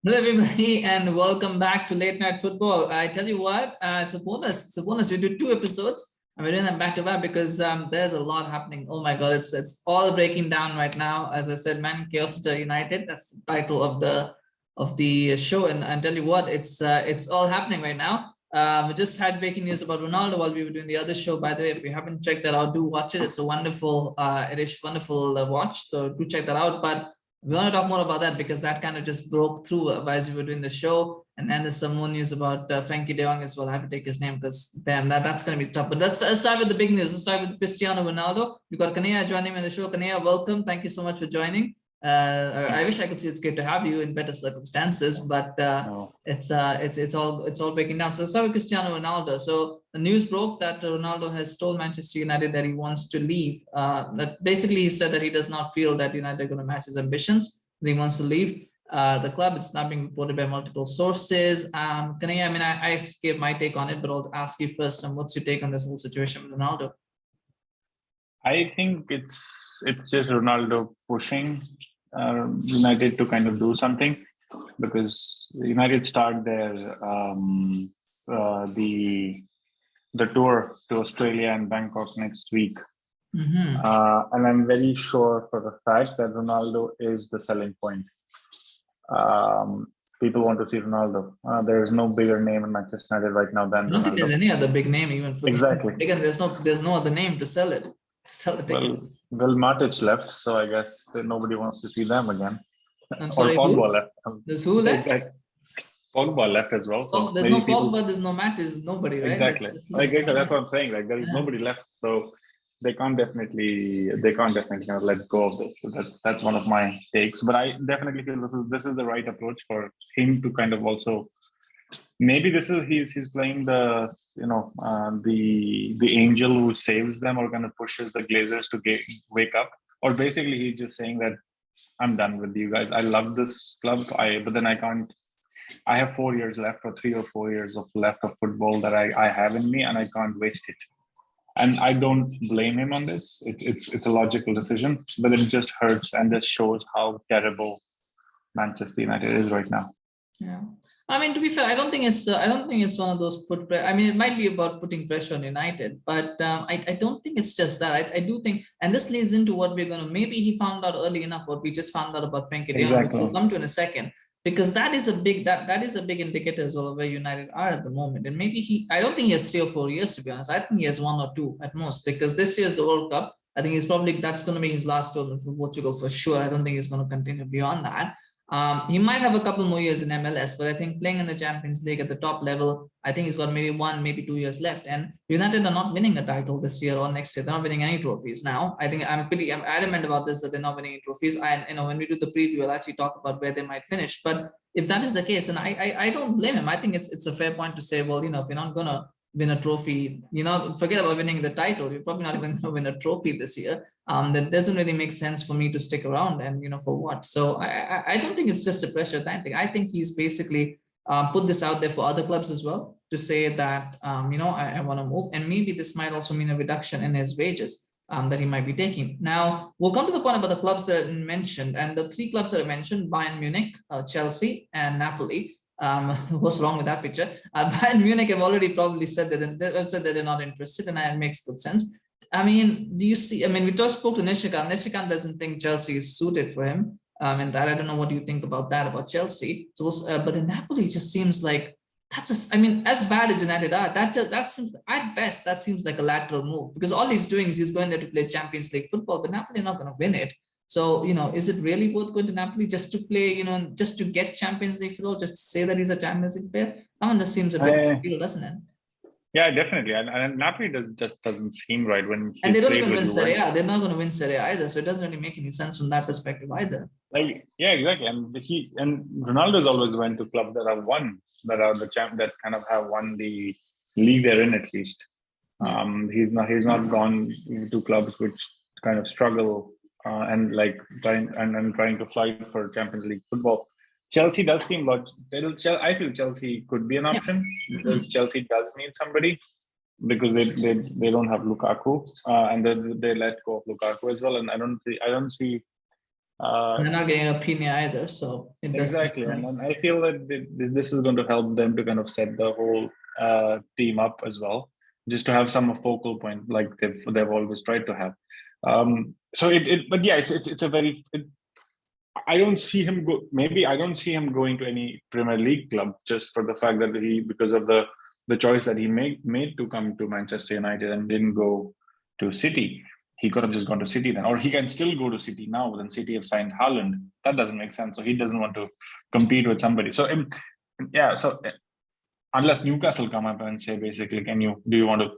Hello, everybody, and welcome back to Late Night Football. I tell you what, it's a bonus. It's a bonus. We do two episodes, and we're doing them back to back because there's a lot happening. Oh my God, it's all breaking down right now. As I said, MAN-CHAOS-TER United. That's the title of the show, and I tell you what, it's all happening right now. We just had breaking news about Ronaldo while we were doing the other show. By the way, if you haven't checked that out, do watch it. It's a wonderful, wonderful watch. So do check that out. But we want to talk more about that because that kind of just broke through as we were doing the show. And then there's some more news about Frenkie de Jong as well. I have to take his name because damn, that's going to be tough. But let's start with the big news. Let's start with Cristiano Ronaldo. We've got Knayha joining me on the show. Knayha, welcome. Thank you so much for joining. I wish I could see it's great to have you in better circumstances, but it's all breaking down. So let's start with Cristiano Ronaldo. So the news broke that Ronaldo has told Manchester United that he wants to leave. That basically he said that he does not feel that United are going to match his ambitions. That he wants to leave the club. It's not being reported by multiple sources. Knayha, I mean, I gave my take on it, but I'll ask you first. What's your take on this whole situation with Ronaldo? I think it's just Ronaldo pushing United to kind of do something, because United start their the tour to Australia and Bangkok next week. And I'm very sure for the fact that Ronaldo is the selling point. People want to see Ronaldo. There is no bigger name in Manchester United right now than I don't Ronaldo. think there's any other big name even for exactly. Again, there's no other name to sell it. Sell the tickets. Well, Matic left, so I guess that nobody wants to see them again. I'm sorry, or Pogba who? left. There's who left? Exactly. Pogba left as well. So there's no Pogba, there's no Matic, there's nobody, right? Exactly. That's what I'm saying. Like there is nobody left, so they can't definitely kind of let go of this. So that's one of my takes. But I definitely feel this is the right approach for him to kind of also. Maybe this is he's playing the the angel who saves them or kind of pushes the Glazers to wake up, or basically he's just saying that I'm done with you guys. I love this club, but then I can't. I have 4 years left, or 3 or 4 years left of football that I have in me, and I can't waste it. And I don't blame him on this. It's a logical decision, but it just hurts, and this shows how terrible Manchester United is right now. Yeah. I mean, to be fair, I don't think it's one of those I mean, it might be about putting pressure on United, but I don't think it's just that. I do think, and this leads into what we're going to, maybe he found out early enough what we just found out about Frenkie de Jong. Exactly. We'll come to in a second, because that is a big indicator as well of where United are at the moment. And maybe I don't think he has 3 or 4 years, to be honest. I think he has 1 or 2 at most, because this year's the World Cup. I think that's going to be his last tournament for Portugal for sure. I don't think he's going to continue beyond that. He might have a couple more years in MLS, but I think playing in the Champions League at the top level, I think he's got maybe 1, maybe 2 years left. And United are not winning a title this year or next year. They're not winning any trophies now. I think I'm adamant about this, that they're not winning any trophies. And when we do the preview, we'll actually talk about where they might finish. But if that is the case, then I don't blame him. I think it's a fair point to say, well, if you're not gonna win a trophy, forget about winning the title. You're probably not even going to win a trophy this year. That doesn't really make sense for me to stick around, and for what? So I don't think it's just a pressure thing. I think he's basically put this out there for other clubs as well, to say that I want to move, and maybe this might also mean a reduction in his wages that he might be taking. Now we'll come to the point about the clubs that are mentioned, and the 3 clubs that are mentioned: Bayern Munich, Chelsea, and Napoli. What's wrong with that picture? Bayern Munich have already probably said that they're not interested, and it makes good sense. I mean, do you see? I mean, we just spoke to Nishikant. Nishikant doesn't think Chelsea is suited for him, and that I don't know what you think about that, about Chelsea. So, but in Napoli, just seems like I mean, as bad as United are, that seems at best that seems like a lateral move, because all he's doing is he's going there to play Champions League football, but Napoli are not going to win it. So, is it really worth going to Napoli just to play, just to get Champions League football, just to say that he's a Champions League player? That one just seems a bit deal, doesn't it? Yeah, definitely. And Napoli just doesn't seem right when and they don't even win Serie A. They're not going to win Serie A either, so it doesn't really make any sense from that perspective either. Yeah, exactly. And Ronaldo's always went to clubs that have won, that are the champ, that kind of have won the league they're in at least. He's not gone to clubs which kind of struggle and trying to fight for Champions League football. Chelsea does seem logical. I feel Chelsea could be an option, because Chelsea does need somebody, because they don't have Lukaku, and they let go of Lukaku as well. And I don't see Uh, And they're not getting a Pina either, so it does. exactly, and I feel that this is going to help them to kind of set the whole team up as well, just to have some focal point like they've always tried to have. So but yeah, it's a very. I don't see him go. Maybe I don't see him going to any Premier League club just for the fact that because of the choice that he made to come to Manchester United and didn't go to City. He could have just gone to City then, or he can still go to City now. Then City have signed Haaland. That doesn't make sense. So he doesn't want to compete with somebody. So yeah. So unless Newcastle come up and say basically, do you want to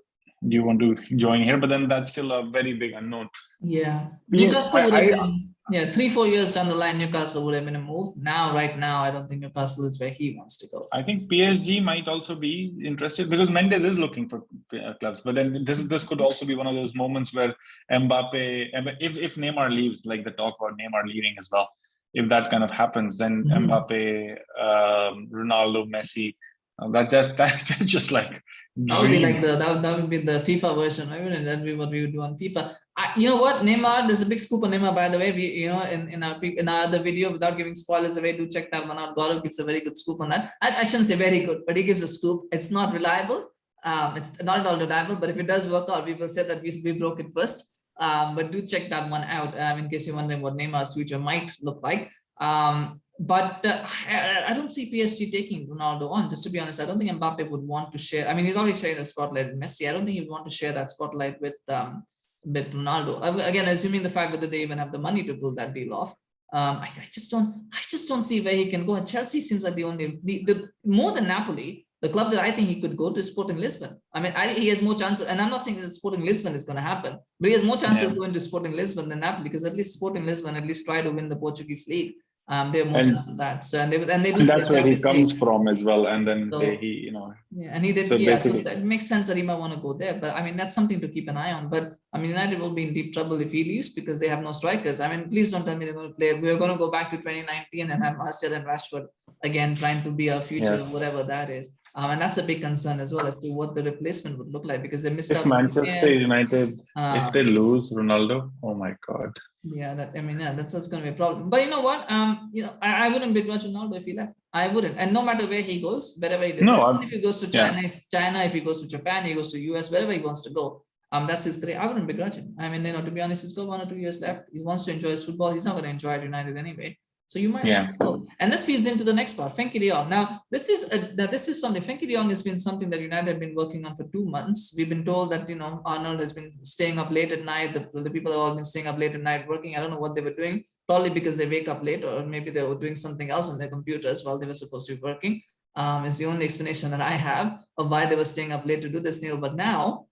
join here? But then that's still a very big unknown. Yeah, Yeah, Newcastle would have been 3-4 years down the line. Newcastle would have been a move. Right now, I don't think Newcastle is where he wants to go. I think PSG might also be interested because Mendes is looking for clubs. But then this could also be one of those moments where Mbappe, if Neymar leaves, like the talk about Neymar leaving as well, if that kind of happens, then Mbappe, Ronaldo, Messi. That's just like that would be like that would be the FIFA version, right? And that'd be what we would do on FIFA. You know what, Neymar, there's a big scoop on Neymar, by the way. We, in our other video, without giving spoilers away, do check that one out. Gaurav gives a very good scoop on that. I shouldn't say very good, but he gives a scoop. It's not reliable. It's not at all reliable, but if it does work out, we will say that we broke it first. But do check that one out in case you're wondering what Neymar's future might look like. But I don't see PSG taking Ronaldo on. Just to be honest, I don't think Mbappe would want to share. I mean, he's already sharing the spotlight with Messi. I don't think he'd want to share that spotlight with Ronaldo. Again, assuming the fact that they even have the money to pull that deal off. I just don't see where he can go. And Chelsea seems like the more than Napoli, the club that I think he could go to is Sporting Lisbon. I mean, he has more chances, and I'm not saying that Sporting Lisbon is going to happen, but he has more chances of going to Sporting Lisbon than Napoli, because at least Sporting Lisbon at least try to win the Portuguese league. They have more chance of that. So and that's where he comes from as well. And then and he did. So so that makes sense that he might want to go there. But I mean, that's something to keep an eye on. But I mean, United will be in deep trouble if he leaves because they have no strikers. I mean, please don't tell me they're going to play. We're going to go back to 2019 and have Malacia and Rashford again trying to be our future, whatever that is. And that's a big concern as well as to what the replacement would look like, because they missed out. Manchester United, if they lose Ronaldo, oh my God. Yeah, that's going to be a problem. But you know what? I wouldn't begrudge Ronaldo if he left. I wouldn't. And no matter where he goes, wherever he goes, if he goes to China, China, if he goes to Japan, he goes to US, wherever he wants to go. That's his career. I wouldn't begrudge him. I mean, to be honest, he's got 1 or 2 years left. He wants to enjoy his football. He's not going to enjoy it United anyway. So you might go. And this feeds into the next part, Frenkie de Jong. Now, this is something. Frenkie de Jong has been something that United have been working on for 2 months. We've been told that Arnold has been staying up late at night. The people have all been staying up late at night working. I don't know what they were doing. Probably because they wake up late, or maybe they were doing something else on their computers while they were supposed to be working. Is the only explanation that I have of why they were staying up late to do this, Neil. But now,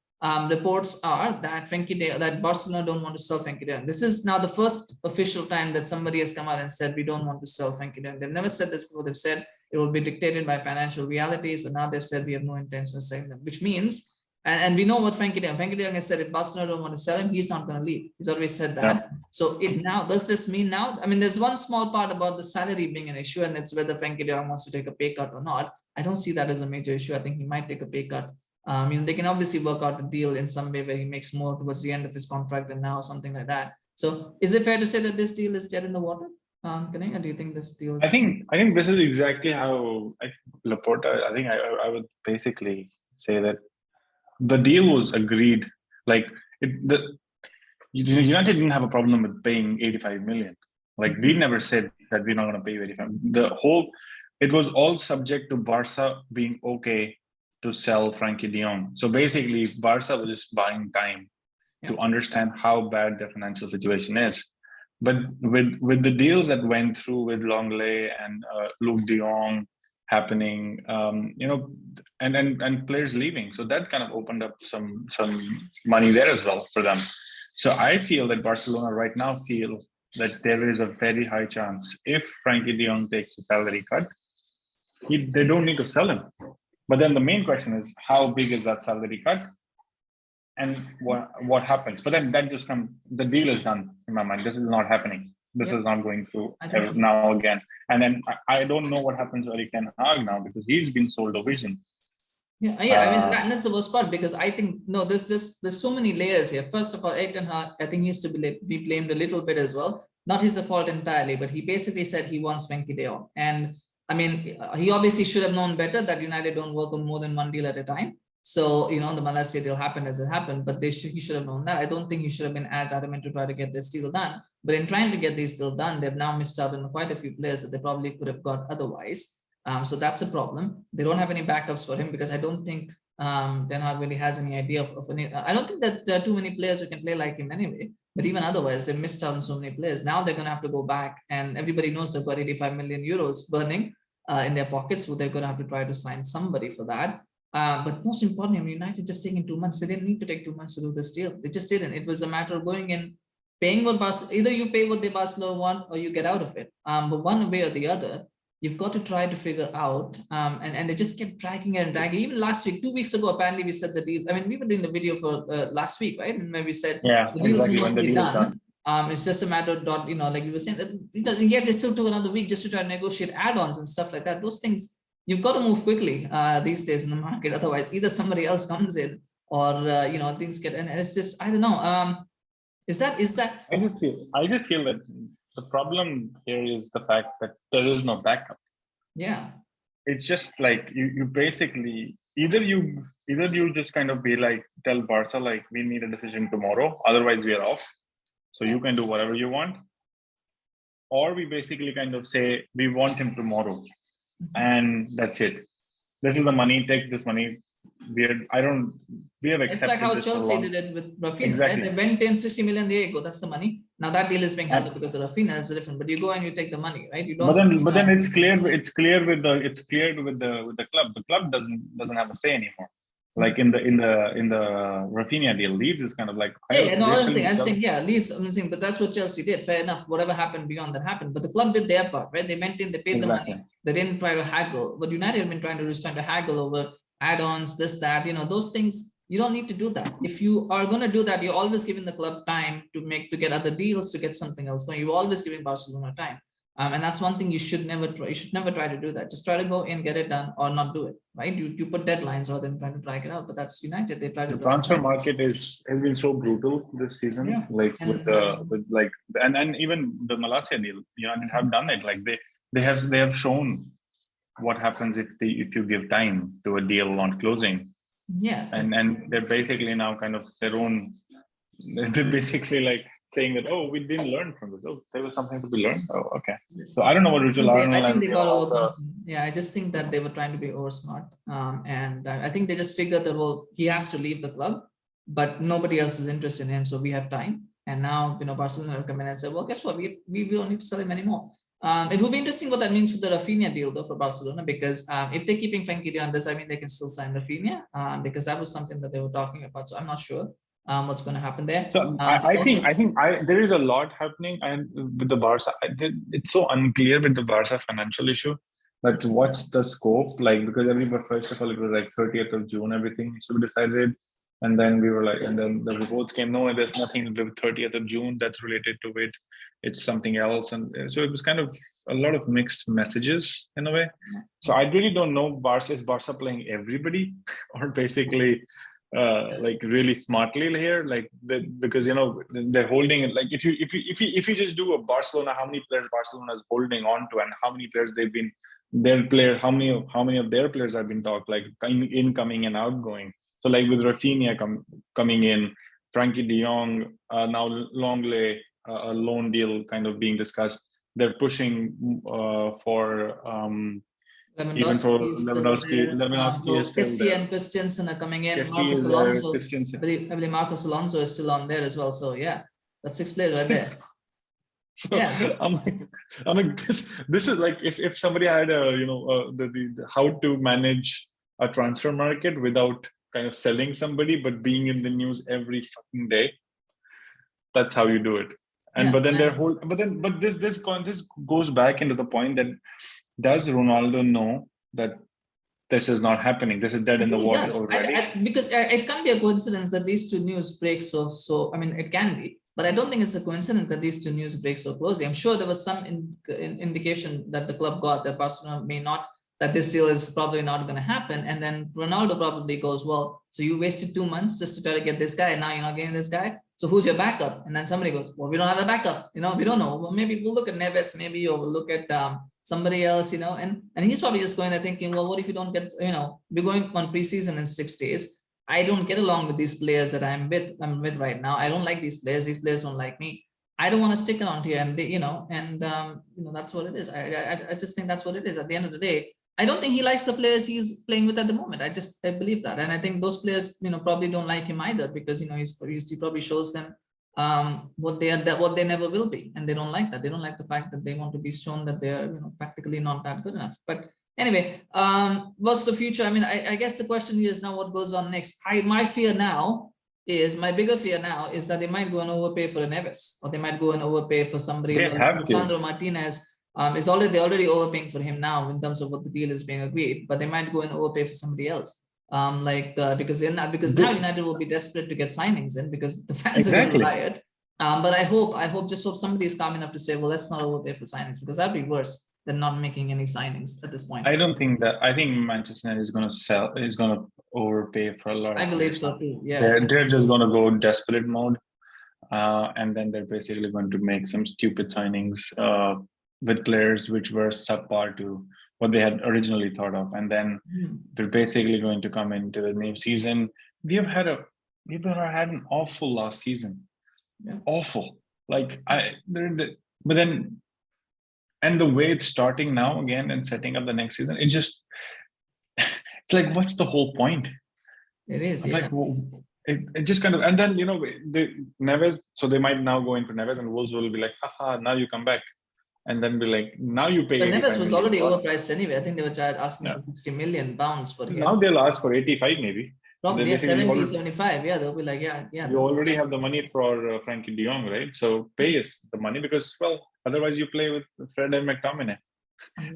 reports are that that Barcelona don't want to sell Frenkie de Jong. This is now the first official time that somebody has come out and said we don't want to sell Frenkie de Jong. They've never said this before. They've said it will be dictated by financial realities, but now they've said we have no intention of selling them, which means, and we know what Frenkie de Jong has said, if Barcelona don't want to sell him, he's not going to leave. He's always said that. Yeah. So does this mean now? I mean, there's one small part about the salary being an issue, and it's whether Frenkie de Jong wants to take a pay cut or not. I don't see that as a major issue. I think he might take a pay cut. They can obviously work out a deal in some way where he makes more towards the end of his contract than now, something like that. So is it fair to say that this deal is dead in the water? Knayha, do you think this deal is... I think this is exactly how Laporta, I think I would basically say that the deal was agreed. Like United didn't have a problem with paying 85 million. Like we never said that we're not going to pay 85. It was all subject to Barca being okay to sell Frenkie de Jong. So basically, Barca was just buying time to understand how bad their financial situation is. But with the deals that went through with Longley and Luke de Jong happening, and players leaving, so that kind of opened up some money there as well for them. So I feel that Barcelona right now feel that there is a very high chance if Frenkie de Jong takes a salary cut, they don't need to sell him. But then the main question is, how big is that salary cut? And what happens? But then that just comes, the deal is done in my mind. This is not happening. This is not going through now again. And then I don't know what happens to Erik ten Hag now, because he's been sold a vision. I mean, that's the worst part, because I think, there's so many layers here. First of all, Erik ten Hag, I think, needs to be blamed a little bit as well, not his fault entirely, but he basically said he wants Frenkie de Jong. And I mean, he obviously should have known better that United don't work on more than one deal at a time. So, you know, the Malacia deal happened as it happened, but he should have known that. I don't think he should have been as adamant to try to get this deal done. But in trying to get this deal done, they've now missed out on quite a few players that they probably could have got otherwise. So that's a problem. They don't have any backups for him because I don't think Ten Hag really has any idea of any. I don't think that there are too many players who can play like him anyway. But even otherwise, they missed out on so many players. Now they're going to have to go back, and everybody knows they've got 85 million euros burning in their pockets, so they're going to have to try to sign somebody for that. But most importantly, I mean, United just taking 2 months. They didn't need to take 2 months to do this deal. They just didn't. It was a matter of going in, paying what Barcelona. Either you pay what the Barcelona want, or you get out of it. But one way or the other, you've got to try to figure out. And they just kept dragging it and dragging. Even last week, 2 weeks ago, apparently we said the deal. I mean, we were doing the video for last week, right? And when we said the deal is mostly done. It's just a matter of, you know, like we were saying, yet they still took another week just to try to negotiate add-ons and stuff like that. Those things, you've got to move quickly these days in the market. Otherwise, either somebody else comes in or, you know, things get, and it's just, I don't know. Is that? I just feel that the problem here is the fact that there is no backup. Yeah. It's just like you basically, either you just kind of be like, tell Barca, like, we need a decision tomorrow, otherwise we are off. So you can do whatever you want. Or we basically kind of say, we want him tomorrow. And that's it. This is the money, take this money. We have accepted. It's like how Chelsea did it with Rafinha, exactly. Right? They went 10-60 million, there you go, that's the money. Now that deal is being handled because of Rafinha, it's different. But you go and you take the money, right? You don't. But then it's clear with the club. The club doesn't have a say anymore. Like in the Rafinha deal, Leeds is kind of like, I'm saying, yeah, Leeds, I'm saying, but that's what Chelsea did. Fair enough. Whatever happened beyond that happened. But the club did their part, right? They maintained, they paid the money. They didn't try to haggle. But United have been trying to haggle over add-ons, this, that, you know, those things. You don't need to do that. If you are going to do that, you're always giving the club time to get other deals, to get something else going. You're always giving Barcelona time. And that's one thing you should never try. You should never try to do that. Just try to go in, get it done, or not do it. Right? You put deadlines rather than trying to drag it out. But that's United. They try to. The transfer market has been so brutal this season. Yeah. Like and even the Malacia deal. United have done it. Like they have shown what happens if you give time to a deal on closing. Yeah. And they're basically now kind of their own. They're basically like saying that, oh, we didn't learn from this. Oh, there was something to be learned. Oh, okay. So I don't know what Rachel. I think they got over. Yeah, I just think that they were trying to be over smart. And I think they just figured that, well, he has to leave the club, but nobody else is interested in him, so we have time. And now, you know, Barcelona have come in and said, well, guess what? We don't need to sell him anymore. It will be interesting what that means for the Rafinha deal, though, for Barcelona, because if they're keeping Frenkie de Jong, does that mean they can still sign Rafinha? Because that was something that they were talking about. So I'm not sure what's going to happen there. So I think there is a lot happening, and with the Barca, it's so unclear with the Barca financial issue. But what's the scope like? Because everybody, first of all, it was like 30th of June, everything needs to be decided. And then we were like, and then the reports came, no, there's nothing to do with 30th of June that's related to it. It's something else. And so it was kind of a lot of mixed messages in a way. So I really don't know, is Barca playing everybody or basically like really smartly here? Like because, you know, they're holding it. Like if you just do a Barcelona, how many players Barcelona is holding on to and how many players they've been, how many of their players have been talked, like incoming and outgoing. So like with Rafinha coming in, Frenkie de Jong, now Longley, a loan deal kind of being discussed. They're pushing for even for Lewandowski is still Kessie there. and Christensen are coming in. Kessie Marcos is Alonso, Christensen. I believe Marcos Alonso is still on there as well. So yeah, that's 6 players right there. So yeah. I'm like this is like if somebody had a the how to manage a transfer market without kind of selling somebody but being in the news every fucking day. That's how you do it. And but then this goes back into the point that does Ronaldo know that this is not happening? This is dead in the water already. Because it can't be a coincidence that these two news break so. I mean, it can be, but I don't think it's a coincidence that these two news break so closely. I'm sure there was some indication that the club got that Barcelona may not that this deal is probably not going to happen. And then Ronaldo probably goes, well, so you wasted 2 months just to try to get this guy, and now you're not getting this guy. So who's your backup? And then somebody goes, well, we don't have a backup. We don't know. Well, maybe we'll look at Neves, maybe, or we'll look at somebody else, and he's probably just going there thinking, well, what if you don't get, we're going on preseason in 6 days. I don't get along with these players that I'm with right now. I don't like these players. These players don't like me. I don't want to stick around here, and they, that's what it is. I just think that's what it is. At the end of the day, I don't think he likes the players he's playing with at the moment. I believe that, and I think those players, probably don't like him either, because he probably shows them what they are, what they never will be, and they don't like that. They don't like the fact that they want to be shown that they are practically not that good enough. But anyway, what's the future? I mean, I guess the question here is now what goes on next. My bigger fear now is that they might go and overpay for a Neves, or they might go and overpay for somebody. They have to. Sandro Martinez is they're already overpaying for him now in terms of what the deal is being agreed, but they might go and overpay for somebody else. Because now United will be desperate to get signings in, because the fans are going to riot. But I hope somebody is calm enough to say, well, let's not overpay for signings, because that'd be worse than not making any signings at this point. I think Manchester United is going to overpay for a lot. I believe so too. Yeah, they're just going to go desperate mode, and then they're basically going to make some stupid signings with players which were subpar to what they had originally thought of, and then they're basically going to come into the new season. We've had an awful last season, awful. But then, and the way it's starting now again and setting up the next season, it's like, what's the whole point? It is. Like, it just kind of, and then the Neves, so they might now go in for Neves, and Wolves will be like, haha, now you come back. And then be like, now you pay. But Neves was already overpriced anyway. I think they were asking for 60 million pounds for him. Now they'll ask for 85 maybe. Probably 70, 75. Yeah, they'll be like, yeah. You already have the money for Frenkie de Jong, right? So pay us the money, because, well, otherwise you play with Fred and McTominay.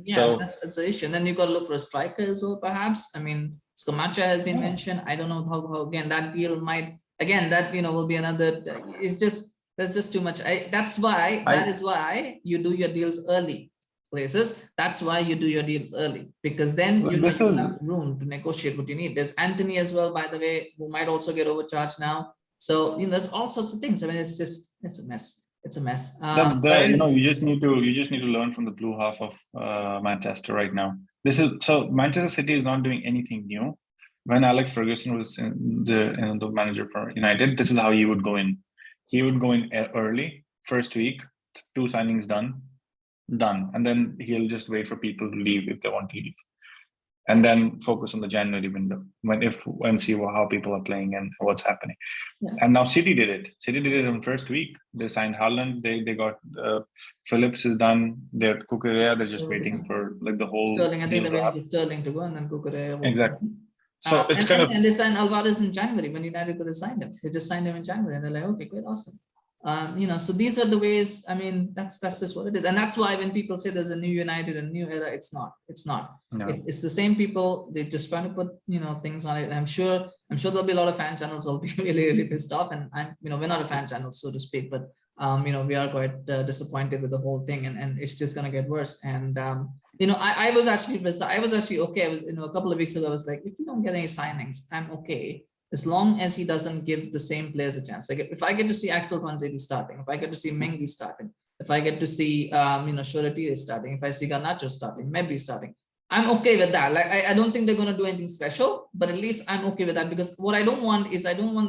Yeah, so, that's the issue. And then you got to look for a striker as well, perhaps. I mean, Scamacca has been mentioned. I don't know how again that deal might, will be another. It's just, there's just too much. That is why you do your deals early, Glazers. That's why you do your deals early, because then you have room to negotiate what you need. There's Anthony as well, by the way, who might also get overcharged now. So there's all sorts of things. I mean, it's a mess. It's a mess. you just need to learn from the blue half of Manchester right now. Manchester City is not doing anything new. When Alex Ferguson was the manager for United, this is how he would go in. He would go in early, first week, 2 signings done, and then he'll just wait for people to leave if they want to leave, and then focus on the January window and see how people are playing and what's happening. Yeah. And now City did it. City did it in first week. They signed Haaland. They got Phillips is done. They're Cucurella. They're just waiting for the whole Sterling. I think they're waiting for Sterling to go, and then Cucurella. Exactly. So it's and they signed Alvarez in January when United could have signed him. They just signed him in January, and they're like, okay, great, awesome. So these are the ways. I mean, that's just what it is, and that's why when people say there's a new United, a new era, it's not. No. It's the same people. They're just trying to put things on it. And I'm sure there'll be a lot of fan channels will be really, really pissed off. And we're not a fan channel, so to speak, but we are quite disappointed with the whole thing, and it's just gonna get worse. And I was actually okay. I was a couple of weeks ago, I was like, if you don't get any signings, I'm okay, as long as he doesn't give the same players a chance. Like if I get to see Axel Tuanzebe starting, if I get to see Mengi starting, if I get to see Shoretire starting, if I see Garnacho starting, Mebby starting, I'm okay with that. Like I don't think they're gonna do anything special, but at least I'm okay with that, because what I don't want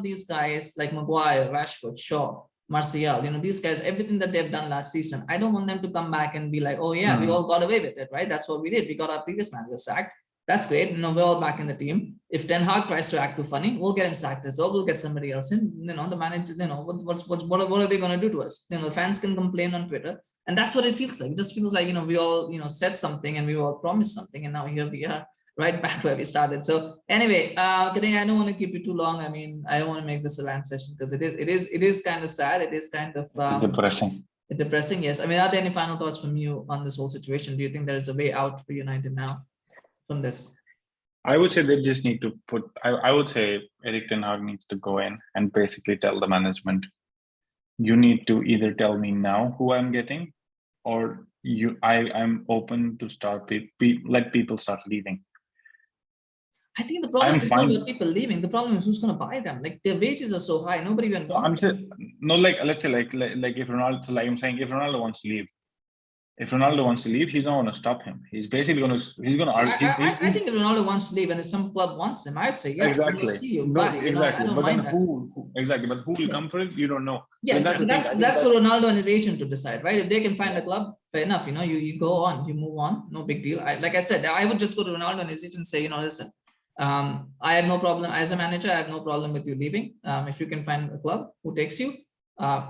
these guys like Maguire, Rashford, Shaw, Martial, these guys, everything that they've done last season, I don't want them to come back and be like, oh yeah, we all got away with it, right? That's what we did. We got our previous manager sacked. That's great. We're all back in the team. If Ten Hag tries to act too funny, we'll get him sacked as well. We'll get somebody else in. The manager, what are they going to do to us? The fans can complain on Twitter, and that's what it feels like. It just feels like we all said something and we all promised something, and now here we are, right back where we started. So anyway, I don't want to keep you too long. I mean, I don't want to make this a rant session, because it is kind of sad. It is kind of depressing. Yes. I mean, are there any final thoughts from you on this whole situation? Do you think there is a way out for United now from this? I would say they just need to I would say Erik ten Hag needs to go in and basically tell the management, you need to either tell me now who I'm getting, or I'm open to start let people start leaving. I think the problem I'm is not fine. about people leaving. The problem is who's going to buy them. Like their wages are so high, nobody even No, wants I'm them. saying no, like let's say like if Ronaldo, so like I'm saying, if Ronaldo wants to leave, he's not going to stop him. He's basically going to I, I he's think if Ronaldo wants to leave and if some club wants him, I'd say, yeah, we'll exactly see you. no Bye. You know, I exactly. don't But then mind that. exactly? But who will Yeah. come for it? You don't know. Yeah, But that's the thing. I think that's for that's Ronaldo and his agent to decide, right? If they can find yeah. a club, fair enough. You know, you go on, you move on, no big deal. Like I said, I would just go to Ronaldo and his agent and say, you know, listen, I have no problem as a manager. I have no problem with you leaving. If you can find a club who takes you,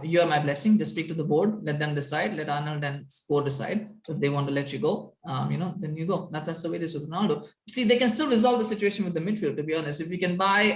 you are my blessing. Just speak to the board, let them decide. Let Arnold and Score decide if they want to let you go. You know, then you go. That's the way it is with Ronaldo. See, they can still resolve the situation with the midfield. To be honest, if you can buy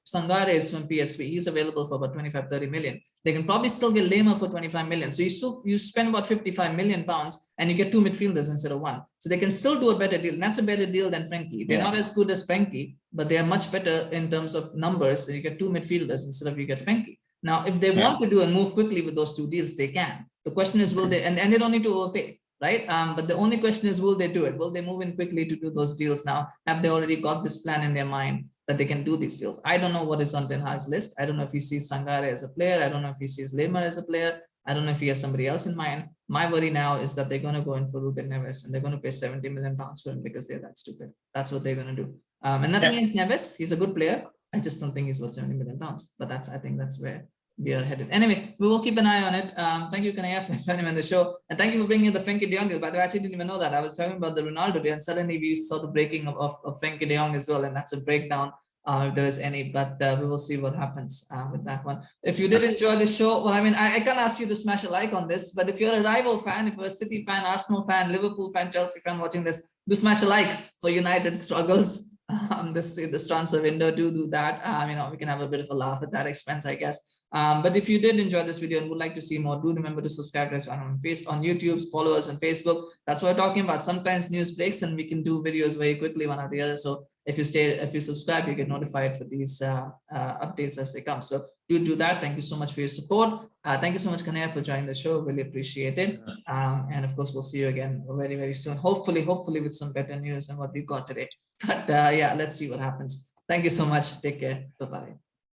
Sangare from PSV, he's available for about 25-30 million. They can probably still get Laimer for 25 million. So you spend about 55 million pounds and you get two midfielders instead of one. So they can still do a better deal. And that's a better deal than Frenkie. They're not as good as Frenkie, but they are much better in terms of numbers. So you get two midfielders instead of you get Frenkie. Now, if they want to do and move quickly with those two deals, they can. The question is, will they? And they don't need to overpay, right? But the only question is, will they do it? Will they move in quickly to do those deals now? Have they already got this plan in their mind that they can do these deals? I don't know what is on Ten Hag's list. I don't know if he sees Sangare as a player. I don't know if he sees Laimer as a player. I don't know if he has somebody else in mind. My worry now is that they're going to go in for Ruben Neves and they're going to pay 70 million pounds for him because they're that stupid. That's what they're going to do. And nothing against Neves. He's a good player. I just don't think he's worth 70 million pounds. But I think that's where we are headed. Anyway, we will keep an eye on it. Thank you, Knayha, for having him on the show. And thank you for bringing in the Frenkie de Jong deal. By the way, I actually didn't even know that. I was talking about the Ronaldo deal and suddenly we saw the breaking of Frenkie de Jong as well. And that's a breakdown if there is any, but we will see what happens with that one. If you did enjoy the show, well, I mean, I can't ask you to smash a like on this, but if you're a rival fan, if you're a City fan, Arsenal fan, Liverpool fan, Chelsea fan watching this, do smash a like for United struggles. This transfer window, do that. You know, we can have a bit of a laugh at that expense, I guess. But if you did enjoy this video and would like to see more, do remember to subscribe to our channel on YouTube, follow us on Facebook. That's what we're talking about. Sometimes news breaks and we can do videos very quickly, one or the other. So if you subscribe, you get notified for these updates as they come. So do that. Thank you so much for your support. Thank you so much, Knayha, for joining the show. Really appreciate it. And of course, we'll see you again very, very soon. Hopefully with some better news than what we've got today. But yeah, let's see what happens. Thank you so much. Take care. Bye-bye.